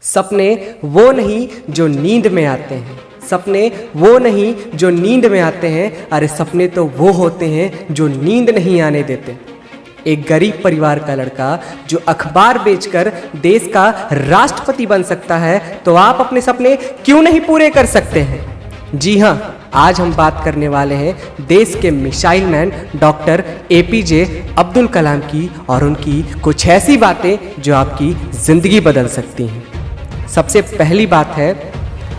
सपने वो नहीं जो नींद में आते हैं, सपने वो नहीं जो नींद में आते हैं, अरे सपने तो वो होते हैं जो नींद नहीं आने देते। एक गरीब परिवार का लड़का जो अखबार बेचकर देश का राष्ट्रपति बन सकता है, तो आप अपने सपने क्यों नहीं पूरे कर सकते हैं? जी हाँ, आज हम बात करने वाले हैं देश के missile man doctor APJ Abdul Kalam की और उनकी कुछ ऐसी बातें जो आपकी ज़िंदगी बदल सकती हैं। सबसे पहली बात है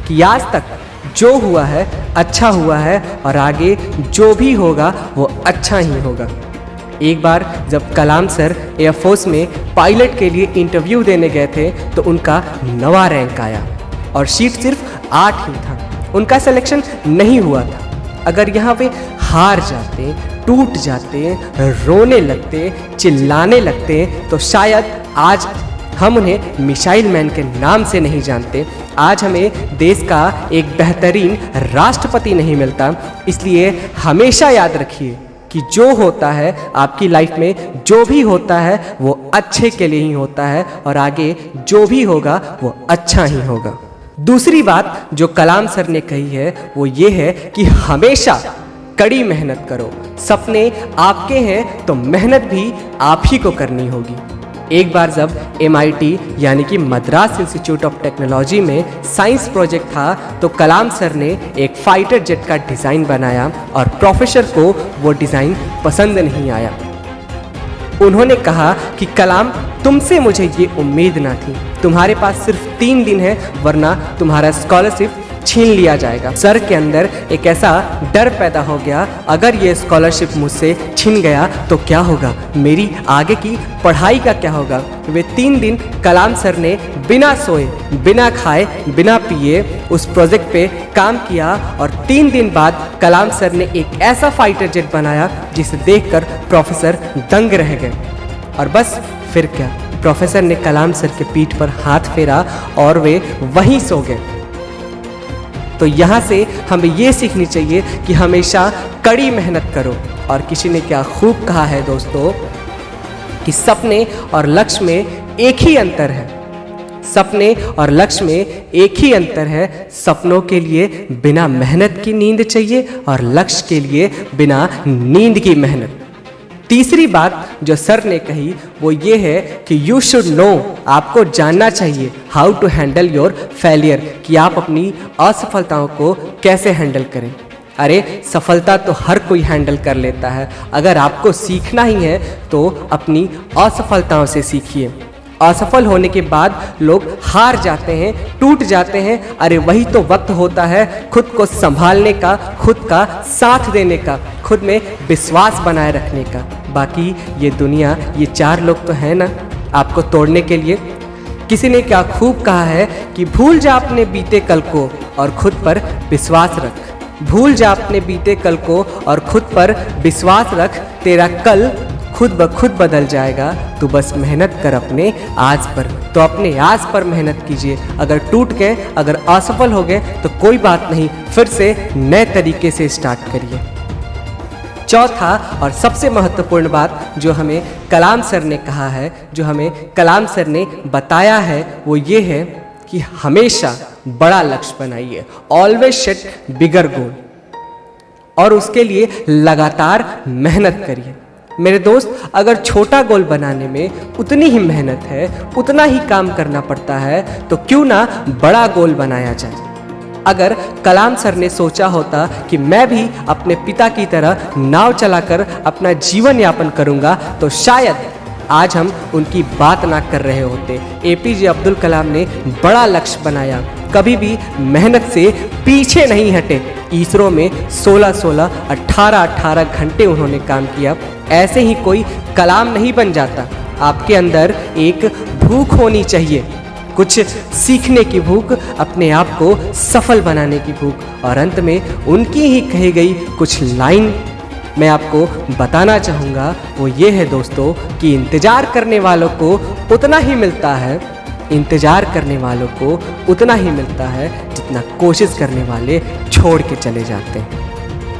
कि आज तक जो हुआ है अच्छा हुआ है और आगे जो भी होगा वो अच्छा ही होगा। एक बार जब कलाम सर एयरफोर्स में पायलट के लिए इंटरव्यू देने गए थे तो उनका 9वां रैंक आया और सीट सिर्फ 8 ही था। उनका सिलेक्शन नहीं हुआ था। अगर यहाँ पे हार जाते, टूट जाते, रोने लगते, चिल्लाने लगते तो शायद आज हम उन्हें मिसाइल मैन के नाम से नहीं जानते, आज हमें देश का एक बेहतरीन राष्ट्रपति नहीं मिलता। इसलिए हमेशा याद रखिए कि जो होता है आपकी लाइफ में, जो भी होता है वो अच्छे के लिए ही होता है और आगे जो भी होगा वो अच्छा ही होगा। दूसरी बात जो कलाम सर ने कही है वो ये है कि हमेशा कड़ी मेहनत करो। सपने आपके हैं तो मेहनत भी आप ही को करनी होगी। एक बार जब MIT यानी कि मद्रास इंस्टीट्यूट ऑफ टेक्नोलॉजी में साइंस प्रोजेक्ट था तो कलाम सर ने एक फाइटर जेट का डिज़ाइन बनाया और प्रोफेसर को वो डिज़ाइन पसंद नहीं आया। उन्होंने कहा कि कलाम, तुमसे मुझे ये उम्मीद ना थी, तुम्हारे पास सिर्फ 3 दिन है वरना तुम्हारा स्कॉलरशिप छीन लिया जाएगा। सर के अंदर एक ऐसा डर पैदा हो गया, अगर ये स्कॉलरशिप मुझसे छिन गया तो क्या होगा, मेरी आगे की पढ़ाई का क्या होगा। वे 3 दिन कलाम सर ने बिना सोए, बिना खाए, बिना पिए उस प्रोजेक्ट पे काम किया और 3 दिन बाद कलाम सर ने एक ऐसा फाइटर जेट बनाया जिसे देखकर प्रोफेसर दंग रह गए। और बस फिर क्या, प्रोफेसर ने कलाम सर के पीठ पर हाथ फेरा और वे वहीं सो गए। तो यहाँ से हमें ये सीखनी चाहिए कि हमेशा कड़ी मेहनत करो। और किसी ने क्या खूब कहा है दोस्तों कि सपने और लक्ष्य में एक ही अंतर है। सपने और लक्ष्य में एक ही अंतर है। सपनों के लिए बिना मेहनत की नींद चाहिए और लक्ष्य के लिए बिना नींद की मेहनत। तीसरी बात जो सर ने कही वो ये है कि यू शुड नो, आपको जानना चाहिए how to handle your failure, कि आप अपनी असफलताओं को कैसे हैंडल करें। अरे सफलता तो हर कोई हैंडल कर लेता है, अगर आपको सीखना ही है तो अपनी असफलताओं से सीखिए। असफल होने के बाद लोग हार जाते हैं, टूट जाते हैं, अरे वही तो वक्त होता है खुद को संभालने का, खुद का साथ देने का, खुद में विश्वास बनाए रखने का। बाकी ये दुनिया, ये 4 लोग तो हैं ना आपको तोड़ने के लिए। किसी ने क्या खूब कहा है कि भूल जा अपने बीते कल को और खुद पर विश्वास रख। भूल जा अपने बीते कल को और खुद पर विश्वास रख, तेरा कल खुद ब खुद बदल जाएगा। तू बस मेहनत कर अपने आज पर। तो अपने आज पर मेहनत कीजिए। अगर टूट गए, अगर असफल हो गए तो कोई बात नहीं, फिर से नए तरीके से स्टार्ट करिए। चौथा और सबसे महत्वपूर्ण बात जो हमें कलाम सर ने कहा है, जो हमें कलाम सर ने बताया है वो ये है कि हमेशा बड़ा लक्ष्य बनाइए। ऑलवेज सेट बिगर गोल और उसके लिए लगातार मेहनत करिए। मेरे दोस्त, अगर छोटा गोल बनाने में उतनी ही मेहनत है, उतना ही काम करना पड़ता है, तो क्यों ना बड़ा गोल बनाया जाए। अगर कलाम सर ने सोचा होता कि मैं भी अपने पिता की तरह नाव चलाकर अपना जीवन यापन करूंगा तो शायद आज हम उनकी बात ना कर रहे होते। एपीजे अब्दुल कलाम ने बड़ा लक्ष्य बनाया, कभी भी मेहनत से पीछे नहीं हटे। इसरो में 16-16, 18-18 घंटे उन्होंने काम किया। ऐसे ही कोई कलाम नहीं बन जाता। आपके अंदर एक भूख होनी चाहिए, कुछ सीखने की भूख, अपने आप को सफल बनाने की भूख। और अंत में उनकी ही कही गई कुछ लाइन मैं आपको बताना चाहूँगा, वो ये है दोस्तों कि इंतज़ार करने वालों को उतना ही मिलता है, इंतज़ार करने वालों को उतना ही मिलता है जितना कोशिश करने वाले छोड़ के चले जाते हैं।